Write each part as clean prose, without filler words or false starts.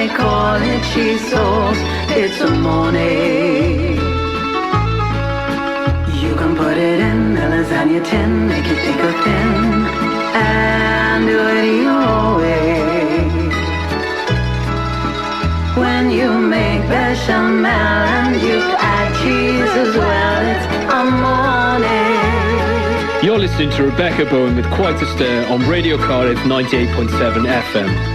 they call it cheese sauce. It's a morning. You can put it in the lasagna tin, make it thick or thin, and do it your way. When you make bechamel and you add cheese as well, it's a morning. You're listening to Rebecca Bowen with Quite a Stir on Radio Cardiff 98.7 FM.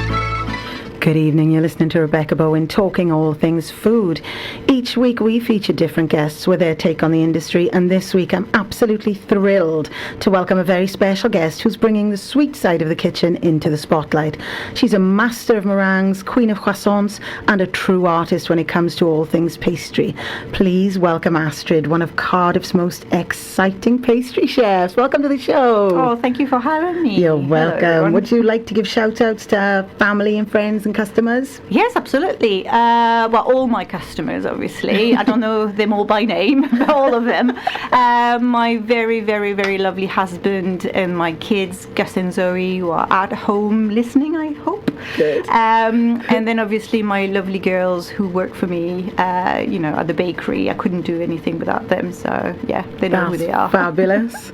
Good evening, you're listening to Rebecca Bowen talking all things food. Each week we feature different guests with their take on the industry, and this week I'm absolutely thrilled to welcome a very special guest who's bringing the sweet side of the kitchen into the spotlight. She's a master of meringues, queen of croissants, and a true artist when it comes to all things pastry. Please welcome Astrid, one of Cardiff's most exciting pastry chefs. Welcome to the show. Oh, thank you for having me. You're welcome. Hello, Would you like to give shout outs to family and friends and customers? Yes, absolutely. Well, all my customers, obviously. I don't know them all by name, but all of them. My very, very, very lovely husband and my kids, Gus and Zoe, who are at home listening, I hope. Good. And then obviously my lovely girls who work for me, at the bakery. I couldn't do anything without them. So, yeah, they know who they are. Fabulous.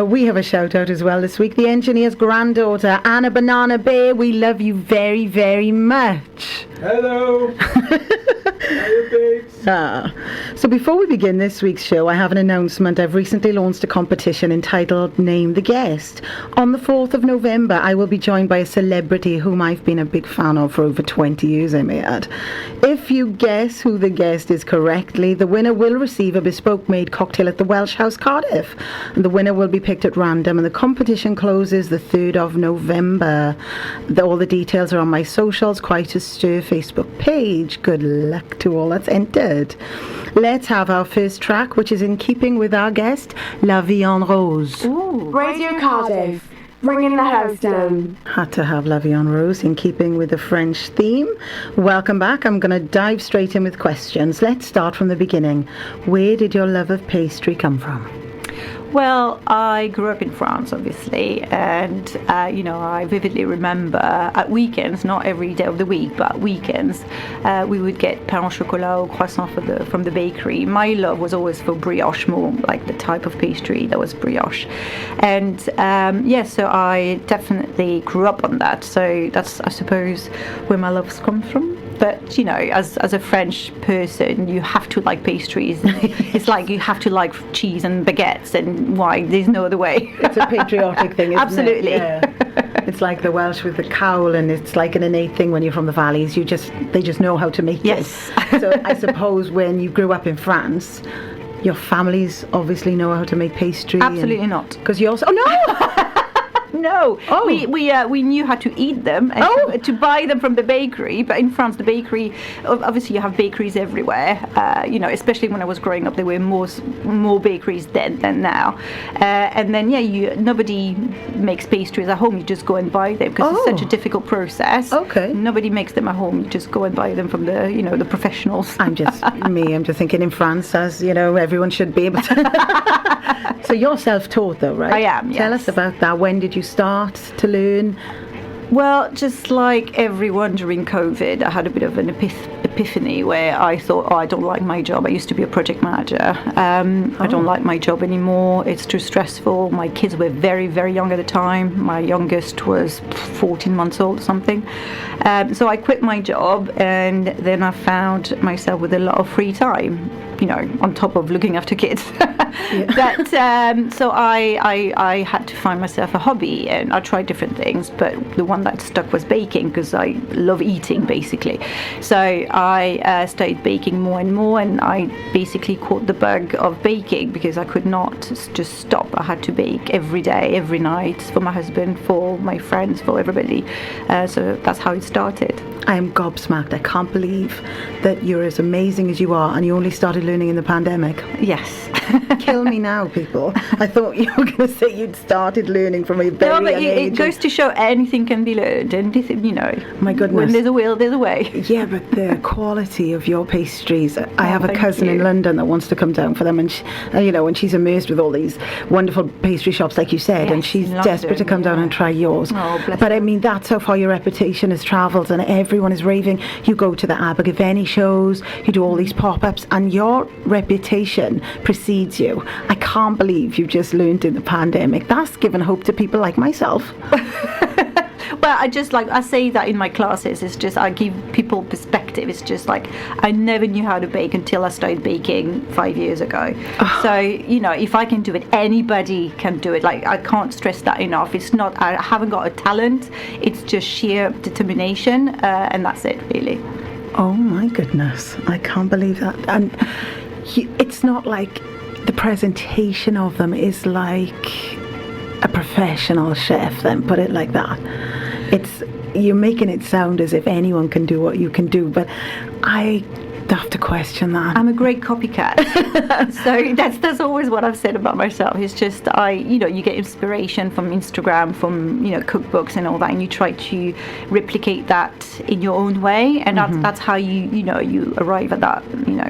We have a shout out as well this week. The engineer's granddaughter, Anna Banana Bear. We love you very, very much. Hello. Hiya, babes. So before we begin this week's show, I have an announcement. I've recently launched a competition entitled Name the Guest. On the 4th of November, I will be joined by a celebrity whom I've been a big fan of for over 20 years, I may add. If you guess who the guest is correctly, the winner will receive a bespoke made cocktail at the Welsh House, Cardiff. And the winner will be picked at random, and the competition closes the 3rd of November. All the details are on my socials, Quite a Stir Facebook page. Good luck to all that's entered. Let's have our first track, which is in keeping with our guest, La Vie en Rose. Ooh. Radio Cardiff, bringing the house down. Had to have La Vie en Rose in keeping with the French theme. Welcome back. I'm going to dive straight in with questions. Let's start from the beginning. Where did your love of pastry come from? Well, I grew up in France, obviously, and, I vividly remember at weekends, not every day of the week, but weekends, we would get pain au chocolat or croissant from the bakery. My love was always for brioche, more like the type of pastry that was brioche. And, so I definitely grew up on that. So that's, I suppose, where my love comes from. But, as a French person, you have to like pastries. It's like you have to like cheese and baguettes, and why? There's no other way. It's a patriotic thing, isn't Absolutely. it? Yeah. It's like the Welsh with the cowl, and it's like an innate thing when you're from the valleys. They just know how to make Yes. it. So I suppose when you grew up in France, your families obviously know how to make pastry. Absolutely not. Because you also... Oh, no! No, Oh. we knew how to eat them and to buy them from the bakery. But in France, the bakery, obviously, you have bakeries everywhere. Especially when I was growing up, there were more bakeries then than now. And then nobody makes pastries at home. You just go and buy them because it's such a difficult process. Okay. Nobody makes them at home. You just go and buy them from the professionals. I'm just thinking in France, as everyone should be able to. So you're self-taught though, right? I am, Tell yes. us about that. When did you start to learn? Well, just like everyone during COVID, I had a bit of an epiphany where I thought, I don't like my job. I used to be a project manager. I don't like my job anymore. It's too stressful. My kids were very, very young at the time. My youngest was 14 months old or something. So I quit my job, and then I found myself with a lot of free time, on top of looking after kids. So I had to find myself a hobby, and I tried different things, but the one that stuck was baking, because I love eating, basically. So I started baking more and more, and I basically caught the bug of baking because I could not just stop. I had to bake every day, every night, for my husband, for my friends, for everybody. So that's how it started. I am gobsmacked. I can't believe that you're as amazing as you are, and you only started learning in the pandemic? Yes. Kill me now, people. I thought you were going to say you'd started learning from a very No, but young it age. goes to show anything can be learned, and My goodness. when there's a will, there's a way. Yeah, but the quality of your pastries. I have a thank cousin in you. London that wants to come down for them, and and she's immersed with all these wonderful pastry shops, like you said, and Yes, she's in desperate to London, come down yeah. and try yours. Oh, bless But I her. mean, that's how far your reputation has travelled, and everyone is raving. You go to the Abergavenny shows, you do all these pop-ups, and your reputation precedes you. I can't believe you just learned in the pandemic. That's given hope to people like myself. Well, I say that in my classes. It's just I give people perspective. It's just like I never knew how to bake until I started baking 5 years ago. So if I can do it, anybody can do it. Like, I can't stress that enough. It's not I haven't got a talent. It's just sheer determination, and that's it, really. Oh my goodness, I can't believe that. And it's not like the presentation of them is like a professional chef, then put it like that. You're making it sound as if anyone can do what you can do, but I have to question that. I'm a great copycat. So that's always what I've said about myself. It's just you get inspiration from Instagram, from cookbooks and all that, and you try to replicate that in your own way, and that's how you arrive at that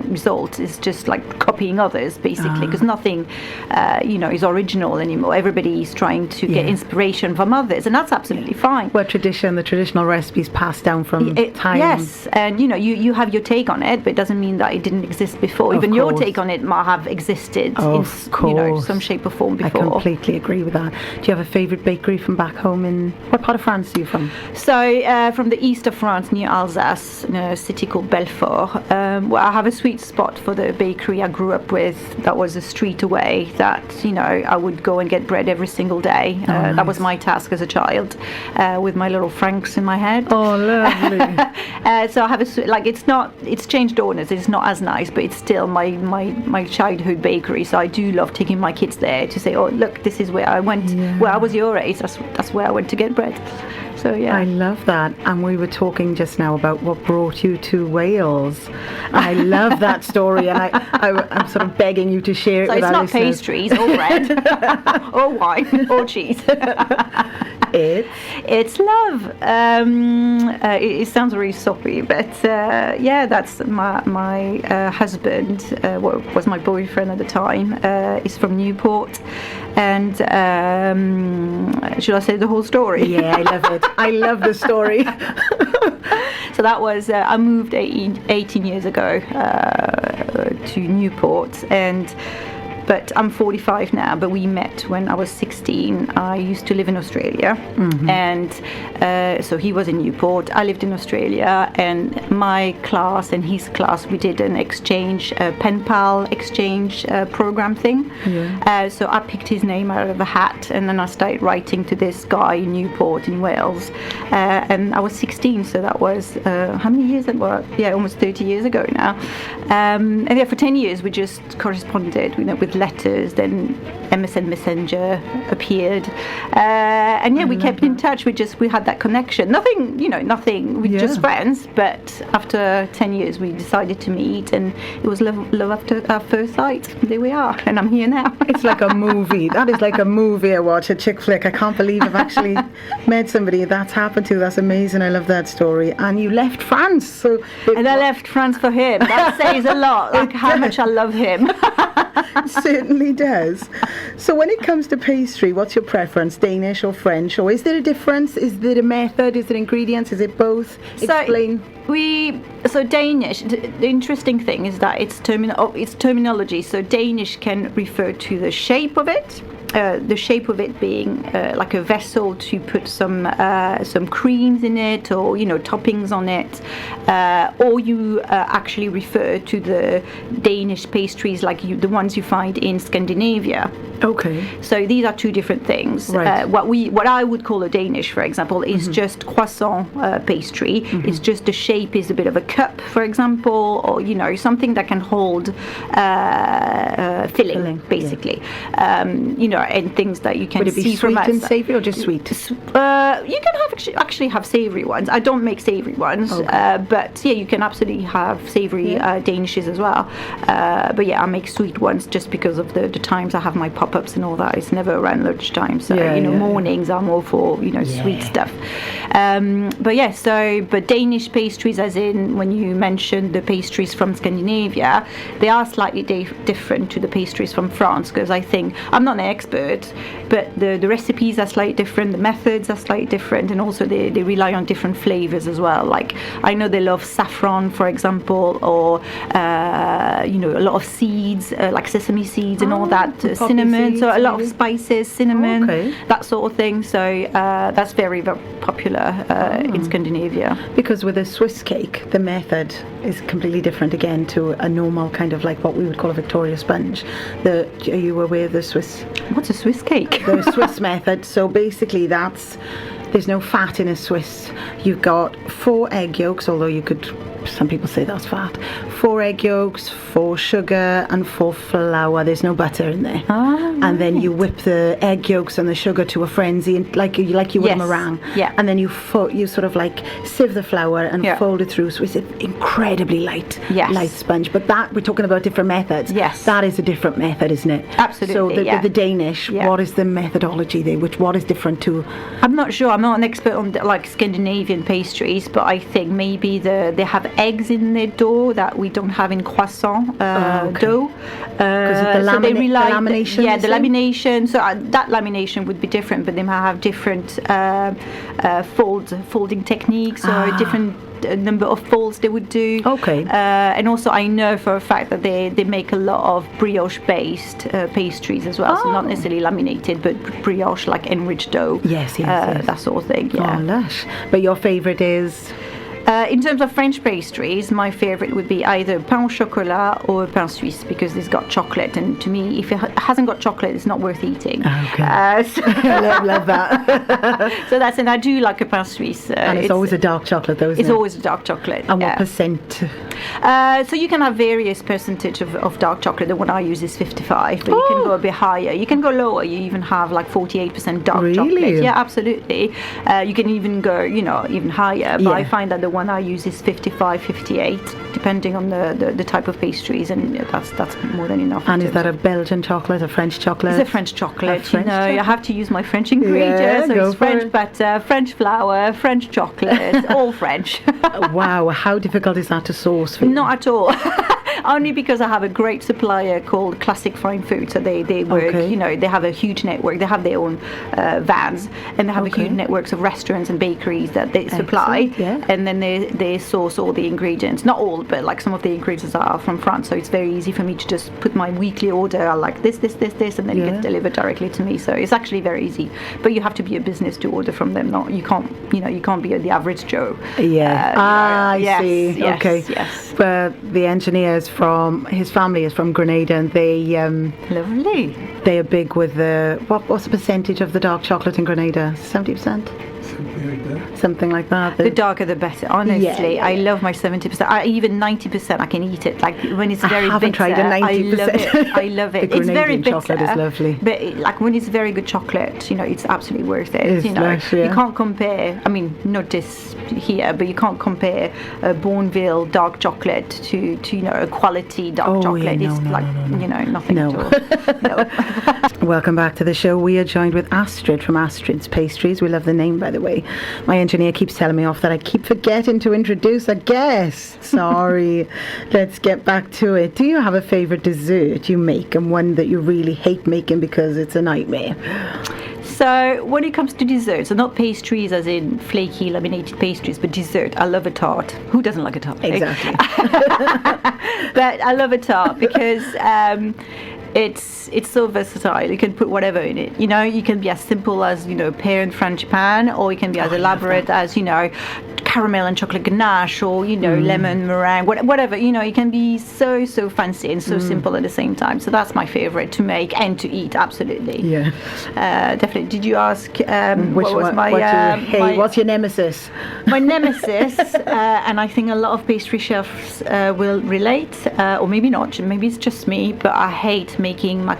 result. It's just like copying others, basically, because nothing is original anymore. Everybody is trying to get inspiration from others, and that's absolutely fine. Well, the traditional recipes passed down from time. Yes, and you have your take on it, but it doesn't mean that it didn't exist before. Even your take on it might have existed in some shape or form before. I completely agree with that. Do you have a favourite bakery from back home? In what part of France are you from? So from the east of France, near Alsace, in a city called Belfort. I have a sweet spot for the bakery I grew up with. That was a street away. That I would go and get bread every single day. Nice. That was my task as a child, with my little francs in my head. Oh, lovely. So I have it's changed owners. It's not as nice, but it's still my childhood bakery. So I do love taking my kids there to say, oh, look, this is where I went. Where I was your age. That's where I went to get bread. So yeah. I love that. And we were talking just now about what brought you to Wales. I love that story, and I'm sort of begging you to share it So with it's our not listeners. pastries or bread or wine or cheese. It's love. It sounds really soppy, but that's my husband. Was my boyfriend at the time. Is from Newport, and should I say the whole story? Yeah, I love it. I love the story. So that was I moved 18 years ago to Newport, but I'm 45 now, but we met when I was 16. I used to live in Australia, and so he was in Newport. I lived in Australia, and my class and his class, we did an exchange, pen pal exchange program thing. So I picked his name out of a hat, and then I started writing to this guy in Newport in Wales. And I was 16, so that was, how many years that was? Yeah, almost 30 years ago now. And yeah, for 10 years we just corresponded, with letters. Then MSN Messenger appeared, and we kept in touch. We had that connection. Nothing. We're just friends. But after 10 years, we decided to meet, and it was love after our first sight. There we are, and I'm here now. It's like a movie. That is like a movie I watch, a chick flick. I can't believe I've actually met somebody that's happened to. That's amazing. I love that story. And you left France. And I left France for him. That says a lot, like how much I love him. It certainly does. So when it comes to pastry, what's your preference, Danish or French? Or is there a difference? Is there a method? Is there ingredients? Is it both? Explain. So Danish, the interesting thing is that it's terminology. So Danish can refer to the shape of it. The shape of it being like a vessel to put some creams in it, or toppings on it, or you actually refer to the Danish pastries like the ones you find in Scandinavia. Okay. So these are two different things. Right. What I would call a Danish, for example, is just croissant pastry. It's just the shape is a bit of a cup, for example, or something that can hold filling, basically. and things that you can Would it be see from sweet and outside. savoury or just sweet? You can have actually have savoury ones. I don't make savoury ones, but yeah, you can absolutely have savoury Danishes as well. But yeah, I make sweet ones just because of the times I have my pop-ups and all that. It's never around lunchtime, so mornings are more for sweet stuff. But Danish pastries, as in when you mentioned the pastries from Scandinavia, they are slightly different to the pastries from France, because I think I'm not an expert, but the recipes are slightly different, the methods are slightly different, and also they rely on different flavors as well. Like I know they love saffron, for example, or a lot of seeds, like sesame seeds and all that, cinnamon, seeds, so a lot of spices, cinnamon, Okay. that sort of thing. So that's very, very popular in Scandinavia. Because with a Swiss cake, the method is completely different again to a normal kind of like what we would call a Victoria sponge. Are you aware of the Swiss? What's a Swiss cake? The Swiss method. So basically there's no fat in a Swiss. You've got 4 egg yolks, although some people say that's fat. 4 egg yolks, 4 sugar, and 4 flour. There's no butter in there. And then you whip the egg yolks and the sugar to a frenzy, and like you would a meringue. Yeah. And then you sort of like sieve the flour and fold it through. So it's an incredibly light sponge. But that we're talking about different methods. Yes. That is a different method, isn't it? Absolutely. So the Danish, what is the methodology there? What is different to? I'm not sure. I'm not an expert on like Scandinavian pastries, but I think maybe they have eggs in their dough that we don't have in croissant dough. Because of the lamination. The lamination. So that lamination would be different, but they might have different folding techniques or different number of folds they would do. Okay. And also I know for a fact that they make a lot of brioche based pastries as well. So not necessarily laminated, but brioche, like enriched dough. Yes. That sort of thing. Yeah. Oh, lush. But your favourite is? In terms of French pastries, my favourite would be either pain au chocolat or pain suisse, because it's got chocolate, and to me, if it hasn't got chocolate, it's not worth eating. Okay. So love that. so that's, and I do like a pain suisse. And it's always a dark chocolate, though, isn't it? It's always a dark chocolate. And what percent? So you can have various percentage of dark chocolate. The one I use is 55, but you can go a bit higher. You can go lower. You even have like 48% dark chocolate. Yeah, absolutely. You can even go, even higher. But I find that the one I use is 55, 58, depending on the type of pastries, and that's more than enough. And is that a Belgian chocolate, a French chocolate? It's a French chocolate. Chocolate? I have to use my French ingredients. So it's French butter, French flour, French chocolate, all French. Wow, how difficult is that to source for you? Not at all. Only because I have a great supplier called Classic Fine Food. So they work, they have a huge network. They have their own vans, and they have a huge networks of restaurants and bakeries that they supply. Yeah. And then they source all the ingredients. Not all, but like some of the ingredients are from France. So it's very easy for me to just put my weekly order. I like this, and then it gets delivered directly to me. So it's actually very easy. But you have to be a business to order from them. You can't be the average Joe. Yeah. I see. Yes, okay. Yes. But the engineers his family is from Grenada, and they lovely. They are big with what's the percentage of the dark chocolate in Grenada? 70%. Something like that. The darker the better, honestly. I love my 70%. Even 90%, I can eat it. Like when it's very bitter. I haven't tried a 90%. I love it. The it's very bitter. chocolate is lovely. But like when it's very good chocolate, it's absolutely worth it. It's lush, yeah. You can't compare, not this here, but you can't compare a Bourneville dark chocolate to a quality dark chocolate. Yeah, nothing at all. No. Welcome back to the show. We are joined with Astrid from Astrid's Pastries. We love the name, by the way. My engineer keeps telling me off that I keep forgetting to introduce a guest. Sorry. Let's get back to it. Do you have a favourite dessert you make, and one that you really hate making because it's a nightmare? So when it comes to desserts, so not pastries as in flaky laminated pastries, but dessert, I love a tart. Who doesn't like a tart? Exactly. But I love a tart because it's so versatile. You can put whatever in it. You can be as simple as pear and frangipane, or you can be as elaborate as caramel and chocolate ganache, or lemon meringue, whatever. It can be so fancy and so simple at the same time. So that's my favorite to make and to eat. Absolutely. Yeah. Definitely. Did you ask what was my what's your nemesis? My nemesis, and I think a lot of pastry chefs will relate, or maybe not. Maybe it's just me, but I hate making macarons.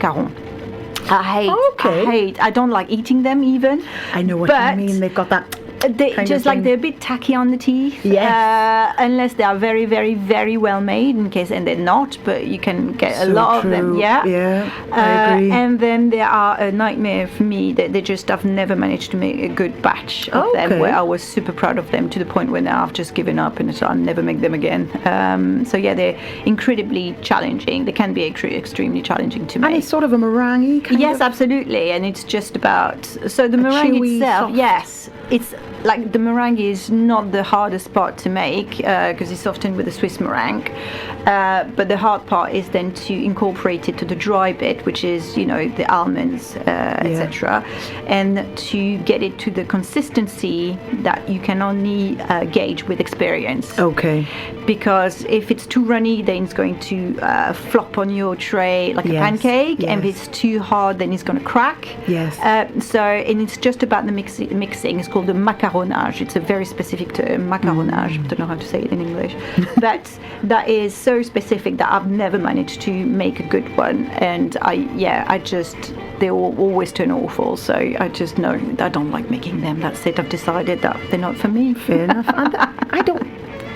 I don't like eating them even. I know what But you mean. They've got that. They kind just of like thing. they're a bit tacky on the teeth. Yes. Unless they are very, very, very well made. And they're not, but you can get a So lot true. of them. Yeah. Yeah, I agree. And then there are a nightmare for me that I've never managed to make a good batch of them. Okay. Where I was super proud of them to the point where now I've just given up and so I'll never make them again. So yeah, they're incredibly challenging. They can be extremely challenging to make. And it's sort of a meringue kind Yes, of. absolutely, and it's just about the meringue chewy, itself. soft. Yes, it's like the meringue is not the hardest part to make because it's often with a Swiss meringue, but the hard part is then to incorporate it to the dry bit, which is the almonds, etc., and to get it to the consistency that you can only gauge with experience. Okay. Because if it's too runny, then it's going to flop on your tray like a Yes, pancake. And if yes. it's too hard, then it's going to crack. Yes. And it's just about the mixing. It's called the macaronage. It's a very specific term, macaronage. I don't know how to say it in English. But that is so specific that I've never managed to make a good one. And they always turn awful. So I just know I don't like making them. That's it. I've decided that they're not for me. Fair enough. And I don't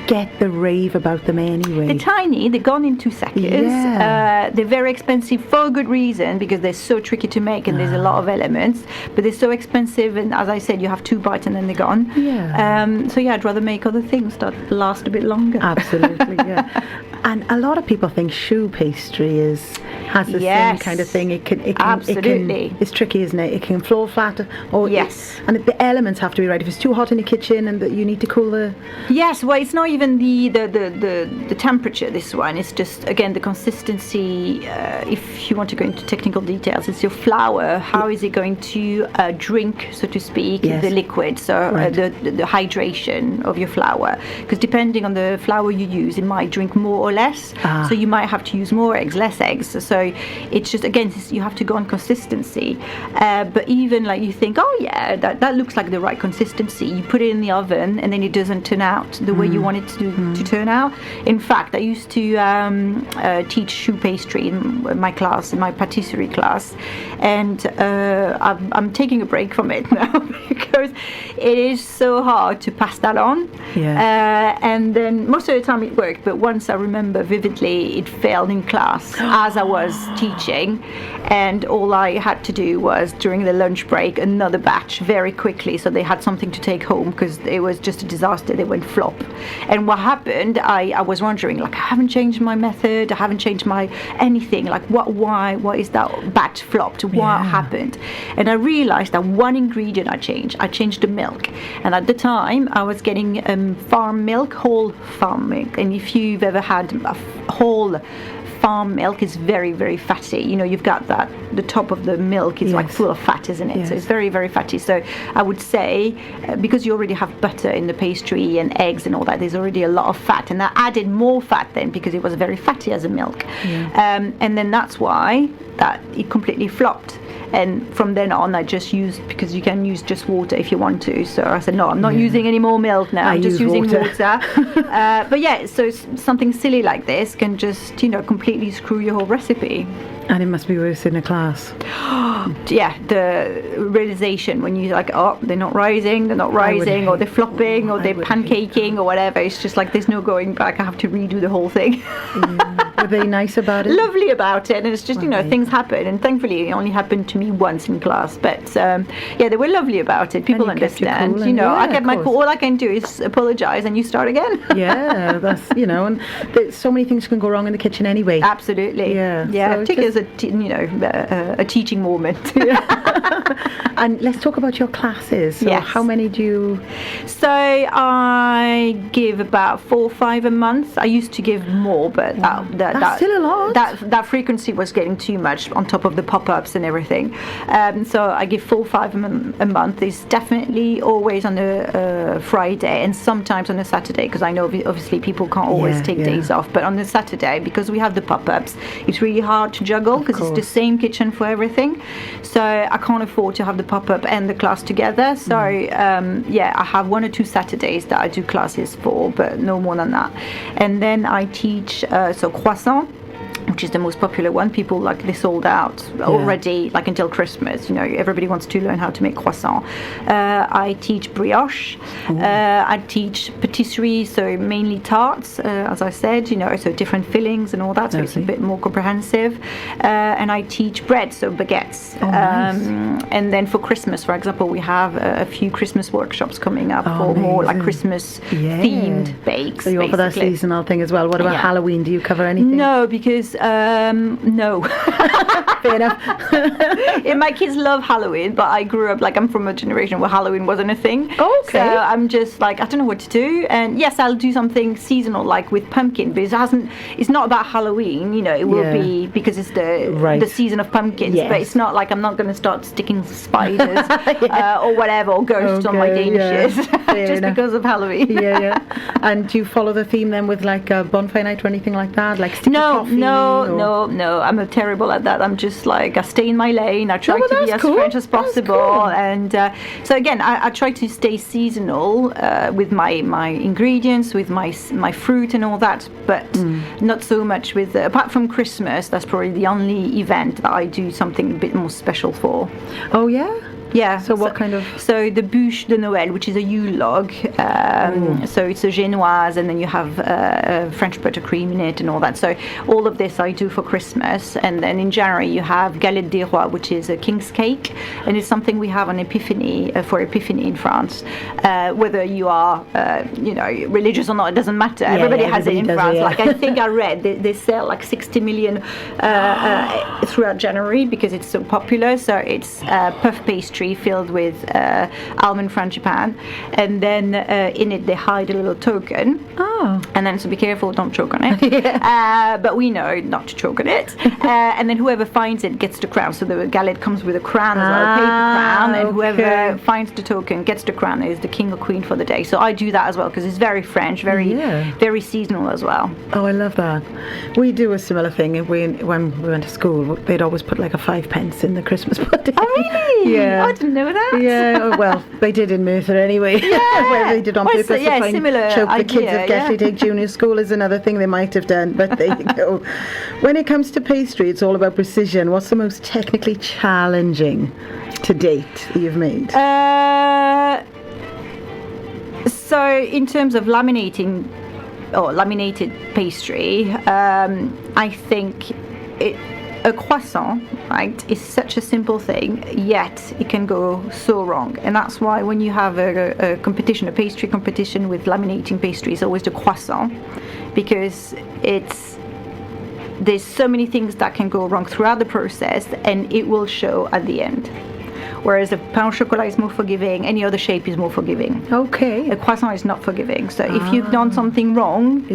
get the rave about them anyway. They're tiny, they're gone in 2 seconds. Yeah. They're very expensive for a good reason because they're so tricky to make and there's a lot of elements. But they're so expensive, and as I said, you have 2 bites and then they're gone. Yeah. So I'd rather make other things that last a bit longer. Absolutely, yeah. And a lot of people think choux pastry has the same Yes. kind of thing. It can Absolutely. it's tricky, isn't it? It can flow flat, or Yes. and the elements have to be right. If it's too hot in the kitchen and that you need to cool the. Yes, well, it's not even the temperature, this one. It's just, again, the consistency. If you want to go into technical details, it's your flour. How is it going to drink, so to speak, Yes. the liquid, so Right. the hydration of your flour. Because depending on the flour you use, it might drink more or less. So you might have to use more eggs, less eggs. So it's just, again, you have to go on consistency. But even like you think, oh yeah, that looks like the right consistency. You put it in the oven and then it doesn't turn out the way you want it to turn out. In fact, I used to teach choux pastry in my class, in my patisserie class, and I'm taking a break from it now because it is so hard to pass that on. Yeah. And then most of the time it worked, but once I remember vividly, it failed in class as I was teaching, and all I had to do was during the lunch break another batch very quickly, so they had something to take home because it was just a disaster. They went flop. And what happened, I was wondering, like, I haven't changed my method, I haven't changed my anything, like what is that batch flopped, what happened? And I realized that one ingredient I changed the milk. And at the time I was getting farm milk, whole farm milk, and if you've ever had a whole farm milk, is very, very fatty. You've got the top of the milk is like Yes. full of fat, isn't it? Yes. So it's very, very fatty. So I would say, because you already have butter in the pastry and eggs and all that, there's already a lot of fat, and I added more fat then because it was very fatty as a milk. And then that's why that it completely flopped. And from then on, I just used, because you can use just water if you want to. So I said, no, I'm not using any more milk now. I'm just use using water. water. But yeah, so something silly like this can just, completely screw your whole recipe. And it must be worse in a class. Yeah, the realization when you're like, oh, they're not rising, or they're flopping, or they're pancaking, or whatever. It's just like there's no going back. I have to redo the whole thing. Were they nice about it? Lovely about it, and it's just things happen, and thankfully it only happened to me once in class, but they were lovely about it. People And you kept your understand, cool, and I yeah, get of my course. cool. All I can do is apologize and you start again. Yeah, that's and there's so many things can go wrong in the kitchen anyway. Absolutely. Yeah, so Take it as a teaching moment. And let's talk about your classes. So Yes. how many do you? So I give about 4 or 5 a month. I used to give more, but That's still a lot. That frequency was getting too much on top of the pop-ups and everything. So I give 4 or 5 a month. It's definitely always on a Friday and sometimes on a Saturday, because I know obviously people can't always take days off. But on the Saturday, because we have the pop-ups, it's really hard to juggle because it's the same kitchen for everything. So I can't afford to have the pop-up and the class together. So I have 1 or 2 Saturdays that I do classes for, but no more than that. And then I teach croissant. which is the most popular one. People like they sold out already, like until Christmas. You know, everybody wants to learn how to make croissant. I teach brioche. I teach patisserie, so mainly tarts, as I said. You know, so different fillings and all that. So it's a bit more comprehensive. And I teach bread, so baguettes. Nice. And then for Christmas, for example, we have a few Christmas workshops coming up for more like Christmas themed bakes. So you offer that seasonal thing as well. What about Halloween? Do you cover anything? No, because no. Fair enough. Yeah, my kids love Halloween, but I grew up like I'm from a generation where Halloween wasn't a thing. Okay. So I'm just like I don't know what to do. And yes, I'll do something seasonal like with pumpkin, but it's not about Halloween. You know, it will be because it's the season of pumpkins. Yes. But it's not like I'm not going to start sticking spiders or whatever or ghosts on my dishes just because of Halloween. And do you follow the theme then with like a bonfire night or anything like that? Like sticky coffee? No. I'm terrible at that. I'm just like I stay in my lane. I try to be as French as possible, and so again, I try to stay seasonal with my ingredients, with my fruit and all that, but not so much with. Apart from Christmas, that's probably the only event that I do something a bit more special for. Oh yeah. Yeah. So what kind of? So the bûche de Noël, which is a Yule log. So it's a génoise, and then you have French buttercream in it and all that. So all of this I do for Christmas, and then in January you have galette des rois, which is a king's cake, and it's something we have on Epiphany for Epiphany in France. Whether you are, religious or not, it doesn't matter. Everybody has it in France. Like I think I read they sell like 60 million throughout January because it's so popular. So it's puff pastry filled with almond frangipane, and then in it they hide a little token. And then so be careful, don't choke on it. But we know not to choke on it. And then whoever finds it gets the crown. So the galette comes with a crown as well, a paper crown, and whoever finds the token gets the crown, is the king or queen for the day. So I do that as well because it's very French, very seasonal as well. Oh, I love that. We do a similar thing. When we went to school, they'd always put like a 5 pence in the Christmas pudding. Oh really? Yeah. I didn't know that. Yeah, well, they did in Merthyr anyway. Whether they did on purpose to try and choke the kids at Getty Dig Junior School is another thing they might have done, but there you go. When it comes to pastry, it's all about precision. What's the most technically challenging to date that you've made? So in terms of laminated pastry, I think a croissant, right, is such a simple thing, yet it can go so wrong. And that's why when you have a competition, a pastry competition with laminating pastry, it's always the croissant, because there's so many things that can go wrong throughout the process, and it will show at the end. Whereas a pain au chocolat is more forgiving, any other shape is more forgiving. Okay. A croissant is not forgiving. So if you've done something wrong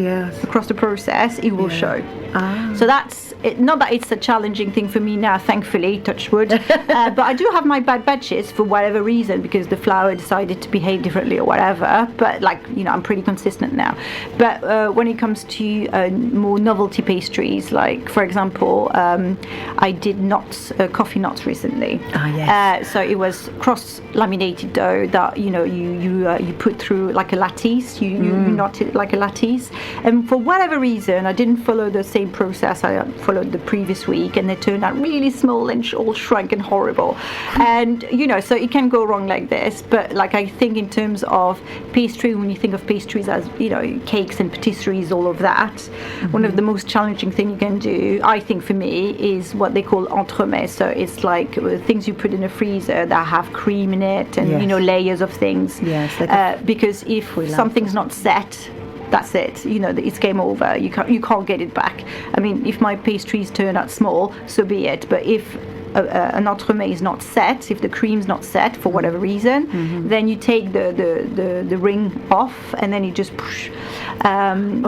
across the process, it will show. So that's it, not that it's a challenging thing for me now, thankfully, touch wood. But I do have my bad batches for whatever reason, because the flour decided to behave differently or whatever. But I'm pretty consistent now. But when it comes to more novelty pastries, like for example, I did coffee nuts recently. So it was cross-laminated dough that you put through like a lattice. You knot it like a lattice, and for whatever reason, I didn't follow the same process I followed the previous week, and they turned out really small and all shrunk and horrible. And so it can go wrong like this. But like I think in terms of pastry, when you think of pastries as cakes and patisseries, all of that, one of the most challenging thing you can do, I think for me, is what they call entremets. So it's like things you put in a freezer that have cream in it and layers of things. Because if something's not set, that's it. It's game over. You can't get it back. I mean, if my pastries turn out small, so be it. But if an entremet is not set, if the cream's not set for whatever reason, then you take the ring off, and then you just push, on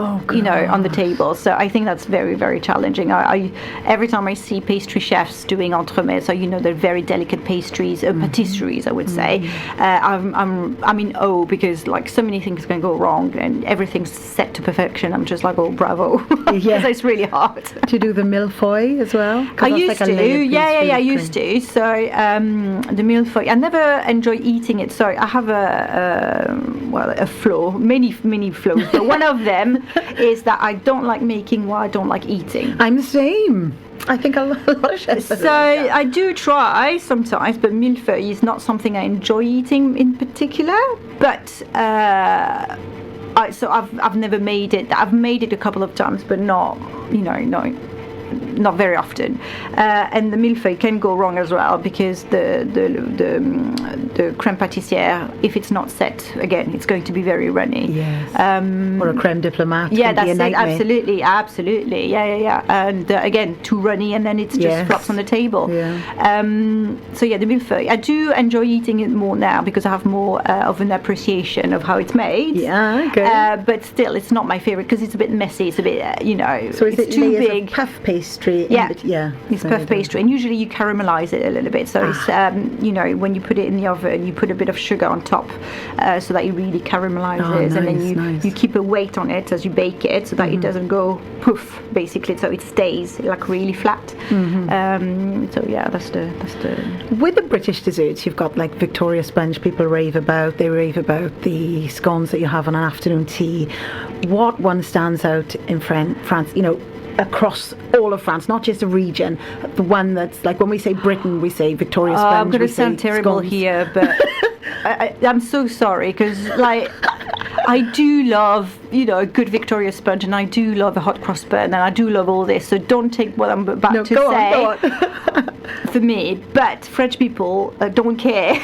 the table. So I think that's very, very challenging. I every time I see pastry chefs doing entremets, so they're very delicate pastries, patisseries, I would say. I'm in awe, because like so many things can go wrong and everything's set to perfection. I'm just like, oh, bravo. Because it's really hard To do the millefeuille as well? I used to, used to. So the millefeuille, I never enjoy eating it. So I have a flaw, many flaws, but one of them is that I don't like making what I don't like eating. I'm the same. I think a lot of chefs are So like that. I do try sometimes, but millefeuille is not something I enjoy eating in particular. But I've never made it. I've made it a couple of times, but not very often. And the millefeuille can go wrong as well because the crème pâtissière, if it's not set, again, it's going to be very runny. Yes. Or a crème diplomate. Yeah, can be that's a it. nightmare. Absolutely. Yeah. And again, too runny, and then it's just Yes. flops on the table. Yeah. So yeah, the millefeuille. I do enjoy eating it more now because I have more of an appreciation of how it's made. Yeah, okay. But still, it's not my favorite because it's a bit messy. It's a bit, So is it's it too layers big. of puff pastry? Yeah. It's puff pastry, and usually you caramelize it a little bit. So it's when you put it in the oven, you put a bit of sugar on top, so that it really caramelizes, and then you keep a weight on it as you bake it, so that it doesn't go poof, basically. So it stays like really flat. So yeah, that's the. With the British desserts, you've got like Victoria sponge. People rave about. They rave about the scones that you have on an afternoon tea. What one stands out in France? Across all of France, not just a region. The one that's like when we say Britain, we say Victoria sponge. I'm going we to sound say terrible scones. here, but I'm so sorry because I do love a good Victoria sponge, and I do love a hot cross bun, and I do love all this. So don't take what I'm about to say go on. for me. But French people don't care.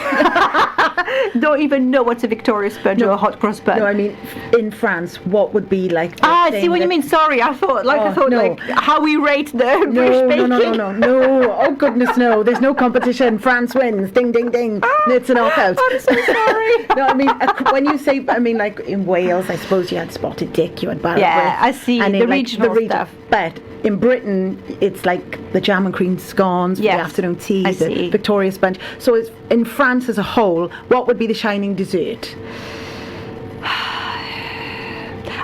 Don't even know what's a Victoria sponge or a hot cross bun. No, I mean in France, what would be like? I see what you mean. Sorry, I thought no. how we rate the British baking. No. Oh goodness, no. There's no competition. France wins. Ding, ding, ding. It's a knockout. I'm so sorry. No, I mean when you say, like in Wales, I suppose you had spotted dick, you had Barrett. Yeah, I see. And The in, regional the region stuff. But in Britain, it's like the jam and cream scones for the afternoon tea, I the see. Victoria sponge. So it's, in France as a whole, what would be the shining dessert?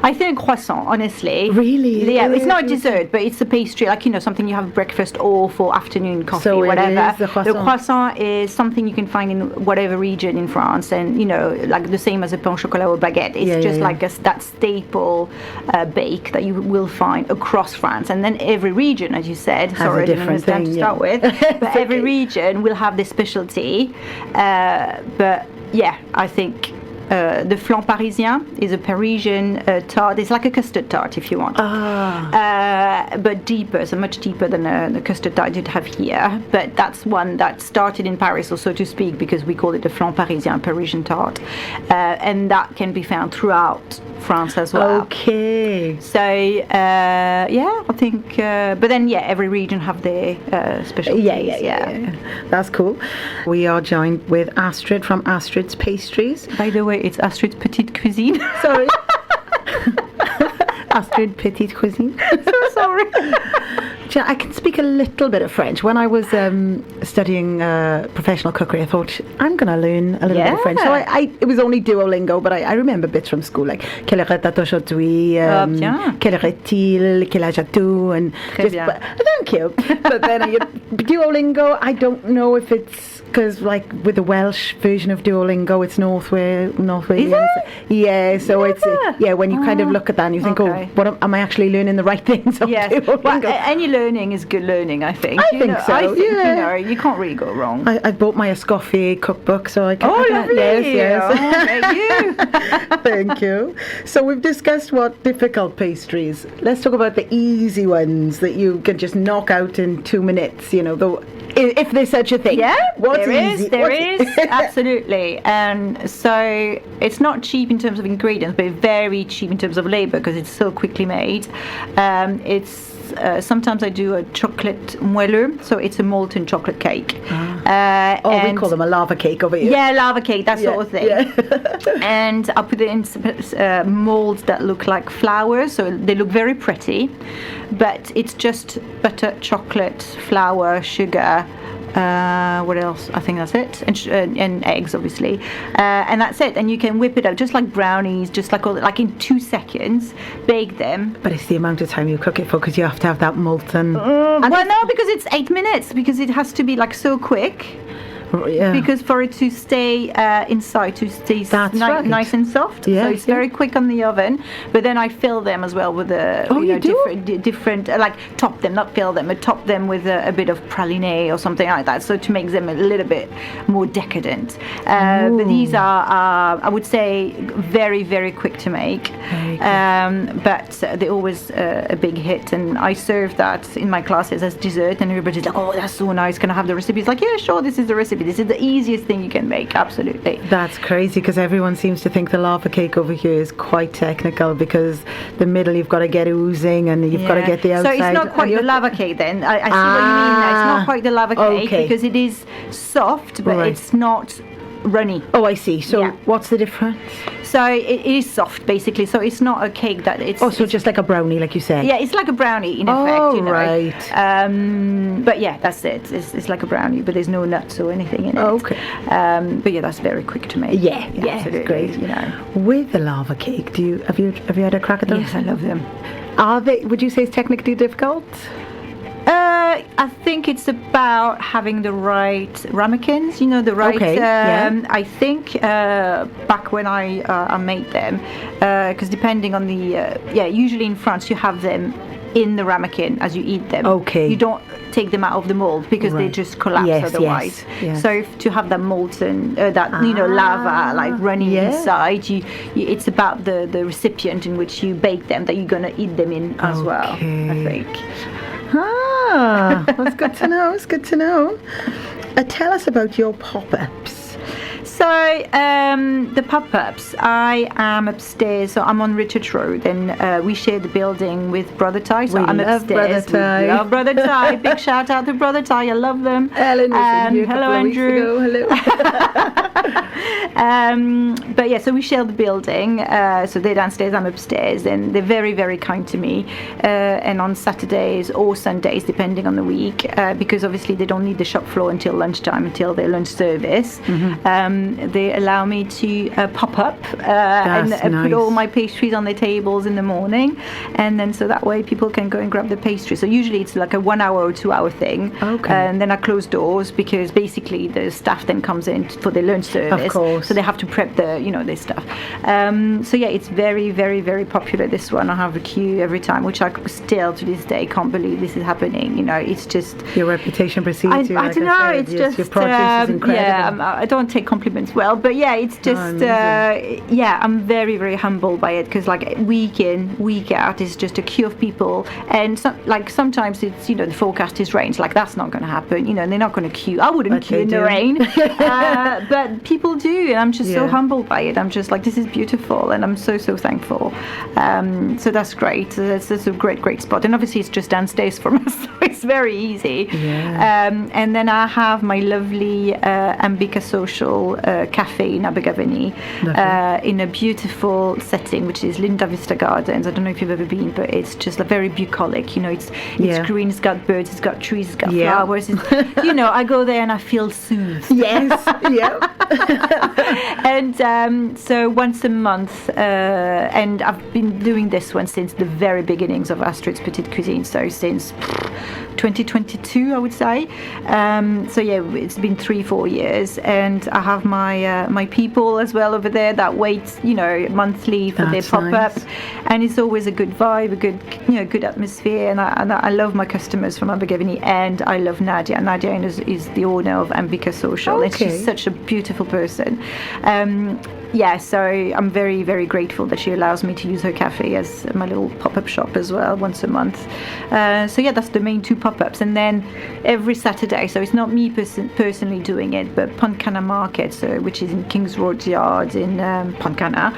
I think croissant, honestly. Really? Yeah, it's not a dessert, but it's a pastry, like, something you have for breakfast or for afternoon coffee, So it whatever. is the croissant. Is something you can find in whatever region in France, and, like the same as a pain au chocolat or baguette. It's just like that staple bake that you will find across France. And then every region, as you said, sorry, I didn't understand to start with, but every region will have this specialty. But yeah, I think the flan parisien is a Parisian tart. It's like a custard tart, if you want. But deeper, so much deeper than the custard tart you'd have here. But that's one that started in Paris, or so to speak, because we call it the flan parisien, Parisian tart. And that can be found throughout France as well. Okay. So, I think... but then, every region have their specialties. Yeah. That's cool. We are joined with Astrid from Astrid's Pastries. By the way, it's Astrid's petite cuisine. Sorry. Astrid Petite Cuisine. So sorry. I can speak a little bit of French. When I was studying professional cookery, I thought, I'm going to learn a little bit of French. So it was only Duolingo, but I remember bits from school, like quelle heure est aujourd'hui, quelle heure est-il, quel âge as-tu, and thank you. But then Duolingo, I don't know if it's because, like, with the Welsh version of Duolingo, it's North Wales. Is it? Yeah, so it's when you kind of look at that and you think, what am I actually learning the right things on Duolingo? Well, any learning is good learning, I think. I think so. You can't really go wrong. I bought my Escoffier cookbook, so I can. Lovely! Yes. You. Thank you. So we've discussed what difficult pastries. Let's talk about the easy ones that you can just knock out in 2 minutes. If there's such a thing. Yeah, What's there easy? is, absolutely. And so it's not cheap in terms of ingredients, but very cheap in terms of labor because it's so quickly made. Sometimes I do a chocolate moelleux, so it's a molten chocolate cake. We call them a lava cake over here. Yeah, lava cake, that sort of thing. Yeah. And I put it in molds that look like flowers, so they look very pretty. But it's just butter, chocolate, flour, sugar, What else? I think that's it. And eggs, obviously. And that's it. And you can whip it up just like brownies, just like in 2 seconds, bake them. But it's the amount of time you cook it for, because you have to have that molten. Well, no, because it's 8 minutes, because it has to be like so quick. Yeah. Because for it to stay inside, to stay That's right. nice and soft, Yes, so it's very quick on the oven. But then I fill them as well with different like top them, not fill them, but top them with a bit of praline or something like that, so to make them a little bit more decadent. But these are I would say very, very quick to make. But they're always a big hit, and I serve that in my classes as dessert, and everybody's like, "Oh, that's so nice. Can I have the recipe?" It's like, "Yeah, sure. This is the recipe. This is the easiest thing you can make." Absolutely. That's crazy, because everyone seems to think the lava cake over here is quite technical, because the middle you've got to get oozing and you've got to get the outside. So it's not quite the lava cake then. I see what you mean. It's not quite the lava cake because it is soft, but it's not runny. Oh, I see. So what's the difference? So it is soft, basically. So it's not a cake that it's... Oh, so just like a brownie, like you said. Yeah, it's like a brownie, in effect, you know. Right. But yeah, that's it. It's like a brownie, but there's no nuts or anything in it. Okay. But yeah, that's very quick to make. Yeah, absolutely. Great. You know. With the lava cake, have you had a crack at those? Yes, I love them. Are they? Would you say it's technically difficult? I think it's about having the right ramekins, you know, the right. I think back when I made them, because depending on the usually in France you have them in the ramekin as you eat them. Okay. You don't take them out of the mold because they just collapse otherwise. Yes. So to have that molten, lava like running inside, it's about the recipient in which you bake them that you're gonna eat them in as well. I think. That's good to know. It's good to know. Tell us about your pop-ups. So the pop-ups, I am upstairs, so I'm on Richards Road, and we share the building with Brother Ty, so I'm upstairs. Brother Ty. We love Brother Ty. Big shout out to Brother Ty, I love them. Ellen was here a hello, couple of Andrew. weeks ago. Hello. But yeah, so we share the building, so they're downstairs, I'm upstairs, and they're very, very kind to me, and on Saturdays or Sundays, depending on the week, because obviously they don't need the shop floor until lunchtime, until their lunch service. They allow me to pop up and put all my pastries on their tables in the morning, and then so that way people can go and grab the pastry. So usually it's like a 1 hour or 2 hour thing, and then I close doors because basically the staff then comes in for their lunch service. Of course. So they have to prep their stuff. So yeah, it's very, very, very popular, this one. I have a queue every time, which I still to this day can't believe this is happening. You know, it's just your reputation precedes you. I don't know. It's just your produce is incredible. Yeah, I don't take compliments well, but yeah, it's just I'm very, very humbled by it, because like week in, week out is just a queue of people, and sometimes it's the forecast is rain, so like that's not going to happen, and they're not going to queue. I wouldn't queue in the rain, but people do, and I'm just so humbled by it. I'm just like, this is beautiful, and I'm so thankful. So that's great. That's a great spot, and obviously it's just downstairs from us, so it's very easy. And then I have my lovely Ambika Social cafe in Abergavenny, in a beautiful setting, which is Linda Vista Gardens. I don't know if you've ever been, but it's just very bucolic. It's green, it's got birds, it's got trees, it's got flowers. I go there and I feel soothed. Yes, And so once a month, and I've been doing this one since the very beginnings of Astrid's Petite Cuisine, so since 2022, I would say. So yeah, it's been 3-4 years, and I have my people as well over there that wait, monthly for their pop-up, and it's always a good vibe, a good atmosphere, and I love my customers from Abergavenny, and I love Nadia. Nadia is the owner of Ambika Social, and she's such a beautiful person. So I'm very, very grateful that she allows me to use her cafe as my little pop-up shop as well, once a month. So yeah, that's the main 2 pop-ups. And then every Saturday, so it's not me personally doing it, but Pontcanna Market, which is in King's Road Yard in Pontcanna,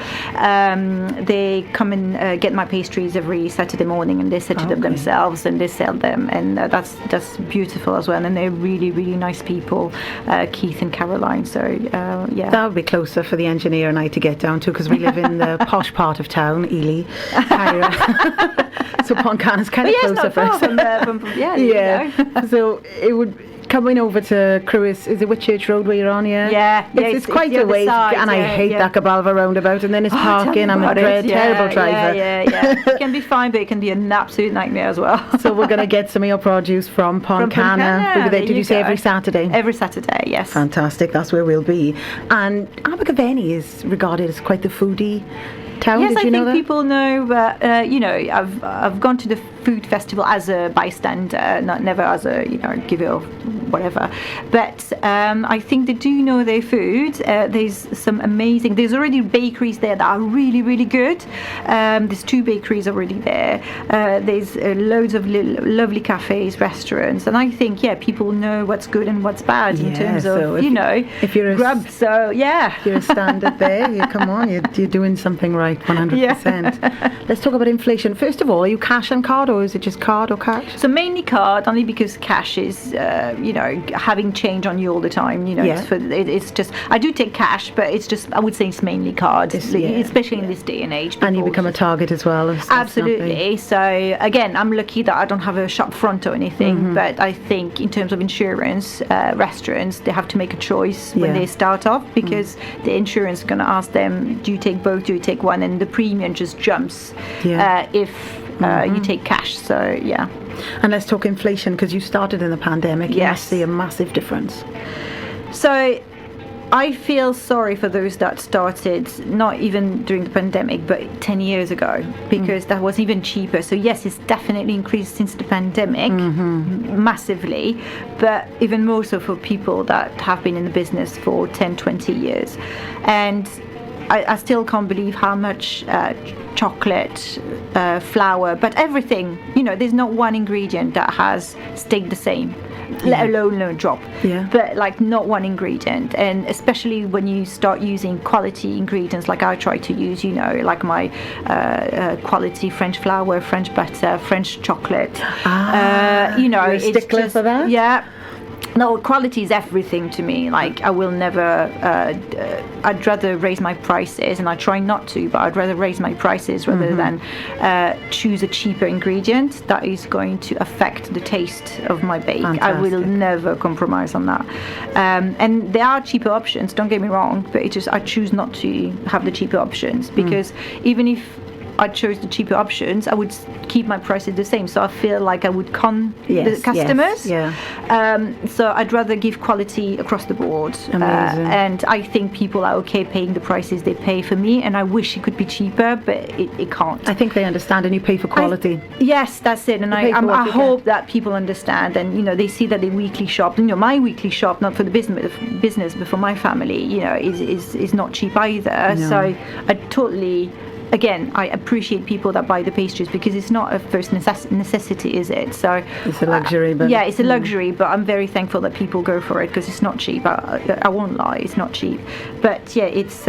they come and get my pastries every Saturday morning, and they set it up themselves, and they sell them, and that's beautiful as well. And they're really, really nice people, Keith and Caroline. So that would be closer for the engineer and I to get down to, because we live in the posh part of town, Ely. So Pontcanna's kind of closer for us. So it would coming over to Crewe, is it Whitchurch Road where you're on, yeah? Yeah, It's quite the a other way, side, and I yeah, hate yeah. that Cabalva roundabout, and then it's parking. I'm a terrible driver. Yeah. It can be fine, but it can be an absolute nightmare as well. So we're going to get some of your produce from Pontcanna. We'll be there. There Did you you say go. every Saturday? Every Saturday, yes. Fantastic. That's where we'll be. And Abergavenny is regarded as quite the foodie town. Yes, Did I you know think that? people know, but I've gone to the food festival as a bystander, never as a giver of whatever. But I think they do know their food. There's some amazing. There's already bakeries there that are really, really good. There's 2 bakeries already there. There's loads of lovely cafes, restaurants, and I think people know what's good and what's bad in terms so of if you're grub. So yeah. If you're a standard there, come on, you're doing something right, 100%. Let's talk about inflation. First of all, are you cash and card, or is it just card or cash? So mainly card, only because cash is, having change on you all the time. It's just, I do take cash, but it's just, I would say it's mainly card, especially in this day and age. And you become a target as well. Absolutely. So again, I'm lucky that I don't have a shop front or anything, but I think in terms of insurance, restaurants, they have to make a choice when they start off, because the insurance is going to ask them, do you take both, do you take one, and the premium just jumps if you take cash. So yeah. And let's talk inflation, because you started in the pandemic. You must see a massive difference. So I feel sorry for those that started not even during the pandemic, but 10 years ago, because that was even cheaper. So yes, it's definitely increased since the pandemic, massively, but even more so for people that have been in the business for 10, 20 years. And I still can't believe how much chocolate, flour, but everything, there's not one ingredient that has stayed the same, let alone no drop. But like not one ingredient. And especially when you start using quality ingredients like I try to use, like my quality French flour, French butter, French chocolate. You're a stickler just, for that? Yeah. No, quality is everything to me. Like, I will never, I'd rather raise my prices, and I try not to, but I'd rather raise my prices rather than choose a cheaper ingredient that is going to affect the taste of my bake. Fantastic. I will never compromise on that. And there are cheaper options, don't get me wrong, but I choose not to have the cheaper options, because even if I chose the cheaper options, I would keep my prices the same. So I feel like I would con the customers. So I'd rather give quality across the board. And I think people are okay paying the prices they pay for me. And I wish it could be cheaper, but it can't. I think they understand, and you pay for quality. Yes, that's it. And I hope that people understand, and they see that they weekly shop. My weekly shop, not for the business, but for my family, is not cheap either. No. So I totally. Again, I appreciate people that buy the pastries, because it's not a first necessity, is it? So it's a luxury, but it's a luxury. But I'm very thankful that people go for it, because it's not cheap. I won't lie, it's not cheap. But yeah, it's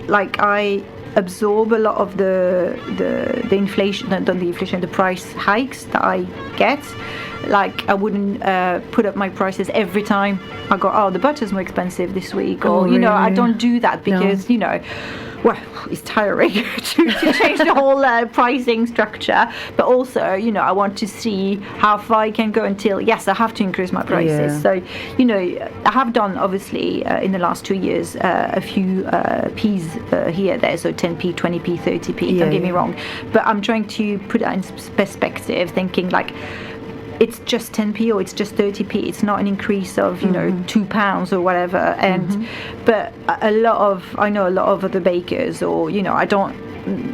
like I absorb a lot of the inflation, not the inflation, the price hikes that I get. Like, I wouldn't put up my prices every time I go, the butter's more expensive this week, or really? I don't do that, because well, it's tiring to change the whole pricing structure. But also, I want to see how far I can go until, yes, I have to increase my prices. So, I have done, obviously, in the last 2 years, a few P's here, there. So 10p, 20p, 30p, don't get me wrong. But I'm trying to put that in perspective, thinking like, it's just 10p or it's just 30p. It's not an increase of, £2 or whatever. And but I know a lot of other bakers, or I don't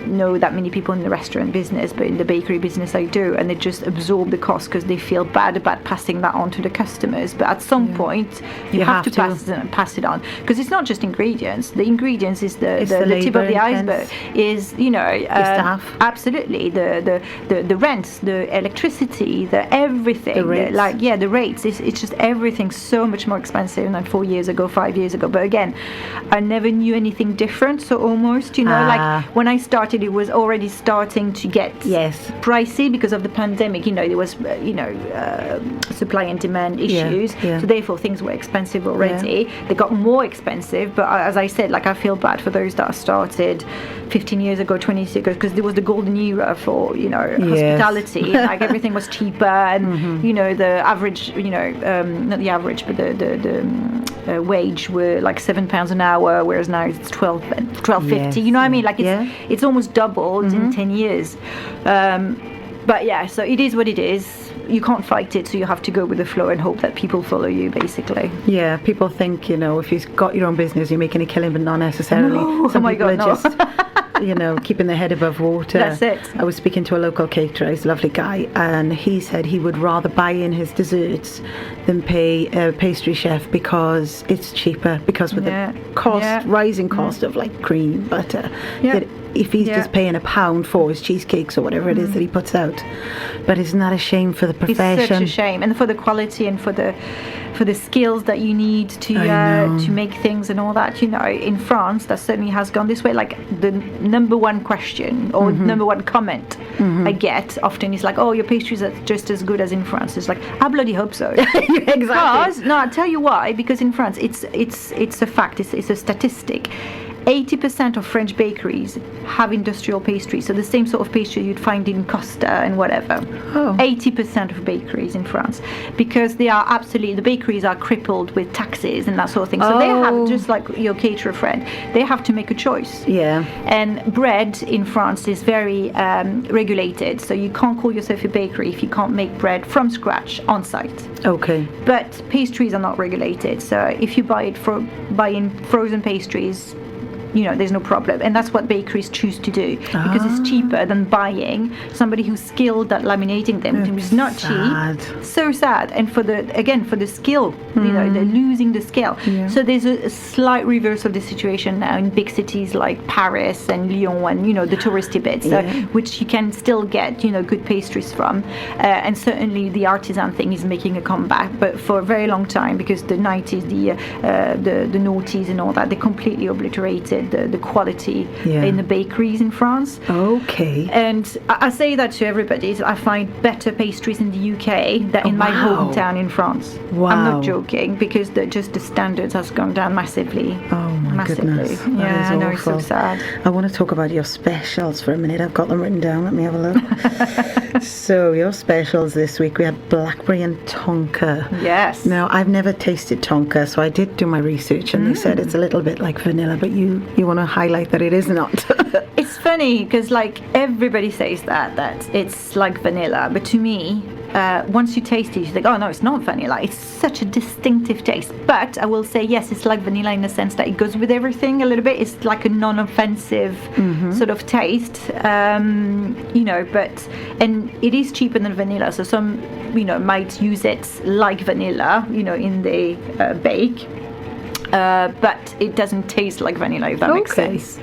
know that many people in the restaurant business, but in the bakery business I do, and they just absorb the cost because they feel bad about passing that on to the customers. But at some point you have to pass it on, because it's not just ingredients. The ingredients is the tip of the iceberg, is staff. Absolutely, the rents, the electricity, the everything, the rates. The rates. It's just everything so much more expensive than 4 years ago, 5 years ago. But again, I never knew anything different. So almost, like when I I started, it was already starting to get Yes. pricey because of the pandemic. There was supply and demand issues, yeah. so therefore things were expensive already. They got more expensive, but as I said, like, I feel bad for those that started 15 years ago, 20 years ago, because there was the golden era for hospitality. Like, everything was cheaper, and the average, not the average, but the wage were like £7 an hour, whereas now it's 12.50. Yes. You know what I mean? Like, it's almost doubled in 10 years. But yeah, so it is what it is. You can't fight it, so you have to go with the flow and hope that people follow you, basically. Yeah, people think, if you've got your own business, you're making a killing, but not necessarily. No. Some Oh my people God, are no. just, keeping their head above water. That's it. I was speaking to a local caterer, he's a lovely guy, and he said he would rather buy in his desserts than pay a pastry chef because it's cheaper, because with the rising cost of like cream, butter, that if he's just paying £1 for his cheesecakes or whatever it is that he puts out. But isn't that a shame for the profession? It's such a shame, and for the quality and for the skills that you need to make things and all that. In France, that certainly has gone this way. Like, the number one question or number one comment I get often is like, "Oh, your pastries are just as good as in France." It's like, I bloody hope so. Exactly. Because, no, I'll tell you why. Because in France, it's a fact. It's a statistic. 80% of French bakeries have industrial pastries, so the same sort of pastry you'd find in Costa and whatever. 80% of bakeries in France, because the bakeries are crippled with taxes and that sort of thing. So they have, just like your caterer friend, they have to make a choice. Yeah. And bread in France is very regulated, so you can't call yourself a bakery if you can't make bread from scratch on site. Okay. But pastries are not regulated, so if you buy in frozen pastries, there's no problem. And that's what bakeries choose to do, because it's cheaper than buying somebody who's skilled at laminating them. It's not cheap. So sad. And for the skill, they're losing the skill. Yeah. So there's a slight reverse of the situation now in big cities like Paris and Lyon and, the touristy bits, which you can still get, good pastries from. And certainly the artisan thing is making a comeback. But for a very long time, because the 90s, the noughties and all that, they completely obliterated the quality in the bakeries in France. Okay. And I say that to everybody. I find better pastries in the UK than in my hometown in France. Wow. I'm not joking, because the standards has gone down massively. Oh my goodness. That Yeah, is I know, it's so awful. sad. I want to talk about your specials for a minute. I've got them written down. Let me have a look. So your specials this week, we had blackberry and tonka. Yes. Now, I've never tasted tonka, so I did do my research, and they said it's a little bit like vanilla, but you want to highlight that it is not. It's funny because, like, everybody says that it's like vanilla, but to me, once you taste it, you think, oh no, it's not vanilla. It's such a distinctive taste. But I will say, yes, it's like vanilla in the sense that it goes with everything a little bit. It's like a non-offensive sort of taste, but, and it is cheaper than vanilla. So some, might use it like vanilla, in the bake. But it doesn't taste like vanilla, if that makes sense.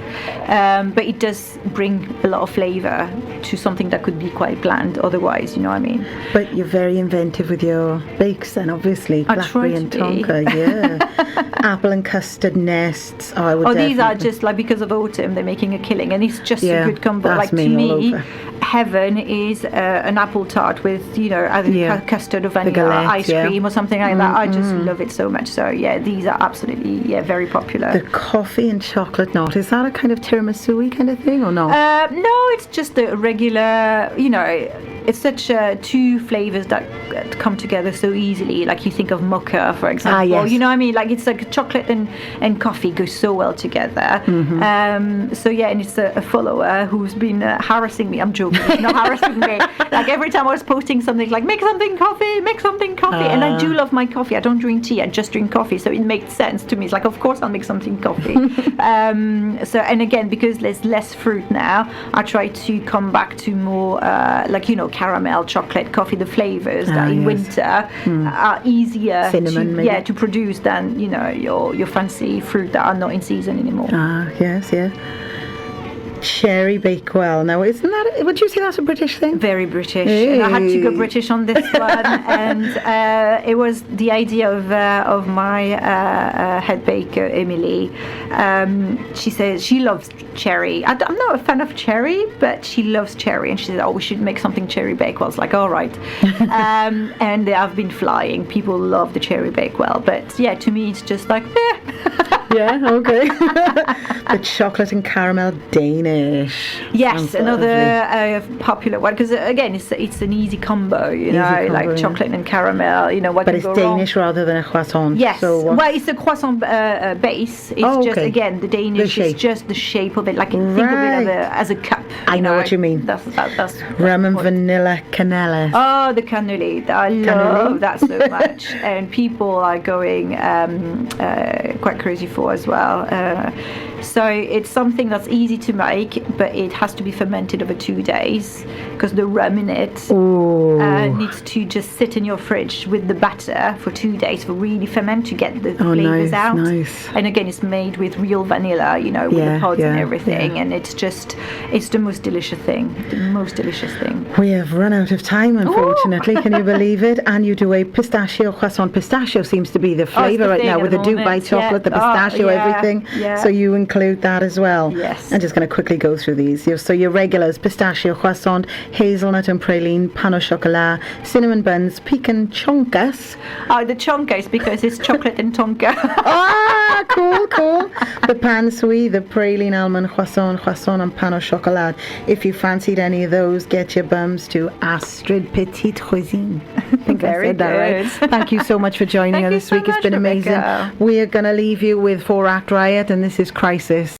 But it does bring a lot of flavour to something that could be quite bland otherwise, you know what I mean? But you're very inventive with your bakes then, obviously. I Blackberry try and to be. tonka, yeah. Apple and custard nests. I would These are definitely- just like, because of autumn, they're making a killing, and it's just Yeah, a good combo. that's Like, to me all me, over. heaven is an apple tart with, either custard or vanilla galette, ice yeah. cream or something like that. I just love it so much. So yeah, these are absolutely very popular. The coffee and chocolate knot, is that a kind of tiramisu-y kind of thing or not? No, it's just a regular, it's such two flavors that come together so easily. Like, you think of mocha, for example. Yes. You know what I mean? Like, it's like chocolate and coffee go so well together. So yeah, and it's a follower who's been harassing me. I'm joking, he's not harassing me. Like, every time I was posting something like, make something coffee. And I do love my coffee. I don't drink tea, I just drink coffee. So it makes sense to me. It's like, of course I'll make something coffee. So, and again, because there's less fruit now, I try to come back to more caramel, chocolate, coffee, the flavors that in winter are easier Cinnamon, maybe. to produce than your fancy fruit that are not in season anymore. Yes, yeah. cherry bakewell. Now, isn't that? Would you say that's a British thing? Very British. And I had to go British on this one, and it was the idea of my head baker Emily. She says she loves cherry. I'm not a fan of cherry, but she loves cherry, and she said, "Oh, we should make something cherry bakewell." I was like, "All right," and I've been flying. People love the cherry bakewell, but yeah, to me, it's just like. Yeah, okay. The chocolate and caramel Danish. Yes, Sounds another popular one, because again, it's an easy combo, combo, like yeah. chocolate and caramel. What But can it's go Danish wrong? rather than a croissant. Yes. So Well, it's a croissant base. It's just, again, the Danish is shape. just the shape of it. Like, think of it as a cup. I know what you mean. That's rum and what- vanilla cannella. Oh, the cannoli. I love that so much. And people are going quite crazy for as well. So it's something that's easy to make, but it has to be fermented over 2 days because the rum in it needs to just sit in your fridge with the batter for 2 days for really ferment to get the flavors nice, out. nice. And again, it's made with real vanilla, with the pods and everything. And it's the most delicious thing. The most delicious thing. We have run out of time, unfortunately. Can you believe it? And you do a pistachio croissant. Pistachio seems to be the flavour right thing now at with the the Dubai moment, chocolate, yeah. the pistachio, everything. Yeah. So you include that as well. Yes. I'm just going to quickly go through these. So your regulars: pistachio croissant, hazelnut and praline, pain au chocolat, cinnamon buns, pecan chonkas. The chonka is because it's chocolate and tonka. Cool. The pain sui, the praline almond croissant and pain au chocolat. If you fancied any of those, get your bums to Astrid Petite Cuisine. I think I Very said that right. good. Thank you so much for joining Thank us you this so week. It's much, been amazing. Rebecca. We are going to leave you with 4 Act Riot, and this is Crisis.